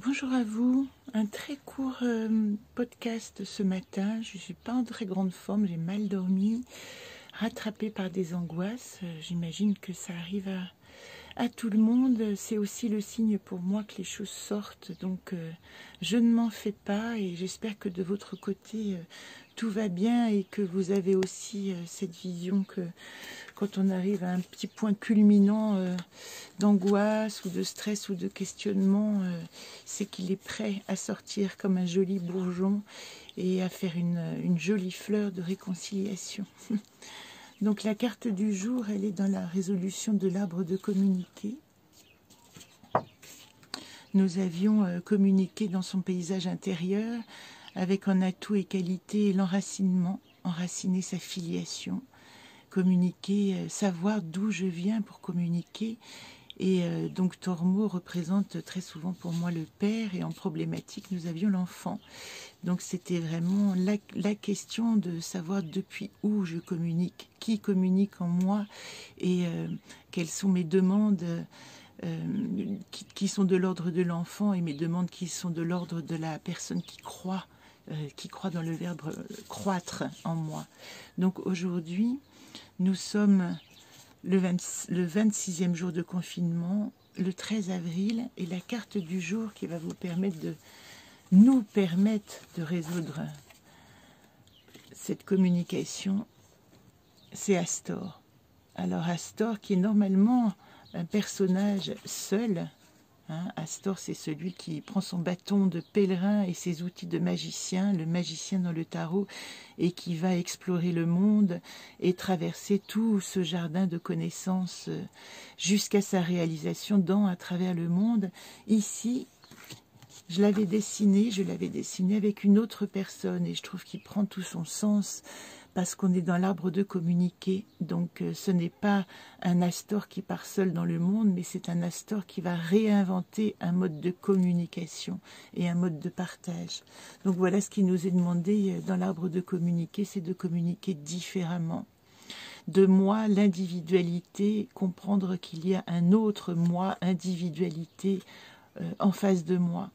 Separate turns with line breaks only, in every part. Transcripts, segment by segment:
Bonjour à vous, un très court podcast ce matin. Je ne suis pas en très grande forme, j'ai mal dormi, rattrapée par des angoisses. J'imagine que ça arrive à tout le monde. C'est aussi le signe pour moi que les choses sortent, donc je ne m'en fais pas et j'espère que de votre côté tout va bien et que vous avez aussi cette vision que quand on arrive à un petit point culminant d'angoisse ou de stress ou de questionnement, c'est qu'il est prêt à sortir comme un joli bourgeon et à faire une jolie fleur de réconciliation. Donc la carte du jour, elle est dans la résolution de l'arbre de communiquer. Nous avions communiqué dans son paysage intérieur avec en atout et qualité l'enracinement, enraciner sa filiation, communiquer, savoir d'où je viens pour communiquer. Et donc Tormo représente très souvent pour moi le père, et en problématique nous avions l'enfant. Donc c'était vraiment la question de savoir depuis où je communique, qui communique en moi, et quelles sont mes demandes qui sont de l'ordre de l'enfant, et mes demandes qui sont de l'ordre de la personne qui croit dans le verbe croître en moi. Donc aujourd'hui, nous sommes le 26e jour de confinement, le 13 avril, et la carte du jour qui va nous permettre de résoudre cette communication, c'est Astor. Alors Astor, qui est normalement un personnage seul, Astor, c'est celui qui prend son bâton de pèlerin et ses outils de magicien, le magicien dans le tarot, et qui va explorer le monde et traverser tout ce jardin de connaissances jusqu'à sa réalisation à travers le monde. Ici, je l'avais dessiné avec une autre personne, et je trouve qu'il prend tout son sens parce qu'on est dans l'arbre de communiquer. Donc ce n'est pas un Astor qui part seul dans le monde, mais c'est un Astor qui va réinventer un mode de communication et un mode de partage. Donc voilà ce qui nous est demandé dans l'arbre de communiquer, c'est de communiquer différemment. De moi, l'individualité, comprendre qu'il y a un autre moi, individualité en face de moi.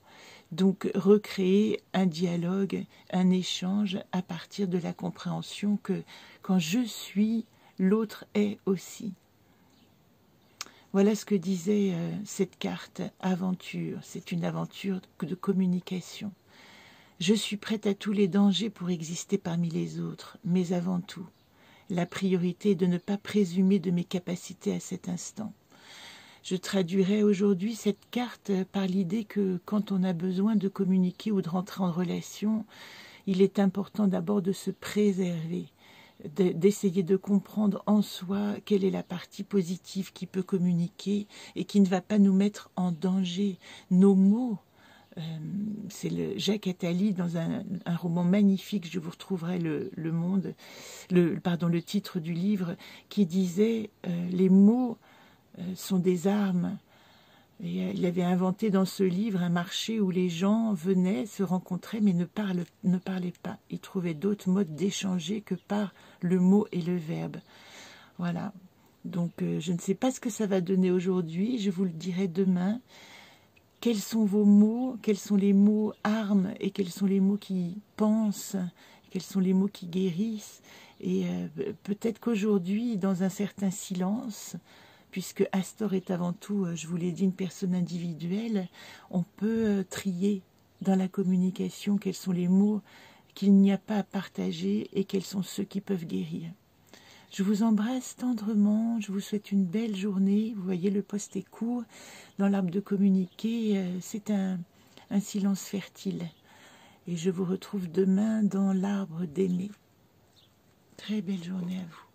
Donc recréer un dialogue, un échange à partir de la compréhension que quand je suis, l'autre est aussi. Voilà ce que disait cette carte aventure. C'est une aventure de communication. Je suis prête à tous les dangers pour exister parmi les autres, mais avant tout, la priorité est de ne pas présumer de mes capacités à cet instant. Je traduirai aujourd'hui cette carte par l'idée que quand on a besoin de communiquer ou de rentrer en relation, il est important d'abord de se préserver, d'essayer de comprendre en soi quelle est la partie positive qui peut communiquer et qui ne va pas nous mettre en danger. Nos mots, c'est Jacques Attali dans un roman magnifique, je vous retrouverai le titre du livre, qui disait les mots sont des armes. Et il avait inventé dans ce livre un marché où les gens venaient, se rencontraient, mais ne parlaient pas. Ils trouvaient d'autres modes d'échanger que par le mot et le verbe. Voilà. Donc je ne sais pas ce que ça va donner aujourd'hui, je vous le dirai demain. Quels sont vos mots? Quels sont les mots armes? Et quels sont les mots qui pensent? Quels sont les mots qui guérissent? Et peut-être qu'aujourd'hui, dans un certain silence, puisque Astor est avant tout, je vous l'ai dit, une personne individuelle, on peut trier dans la communication quels sont les mots qu'il n'y a pas à partager et quels sont ceux qui peuvent guérir. Je vous embrasse tendrement, je vous souhaite une belle journée. Vous voyez, le post est court. Dans l'arbre de communiquer, c'est un silence fertile. Et je vous retrouve demain dans l'arbre d'aimer. Très belle journée à vous.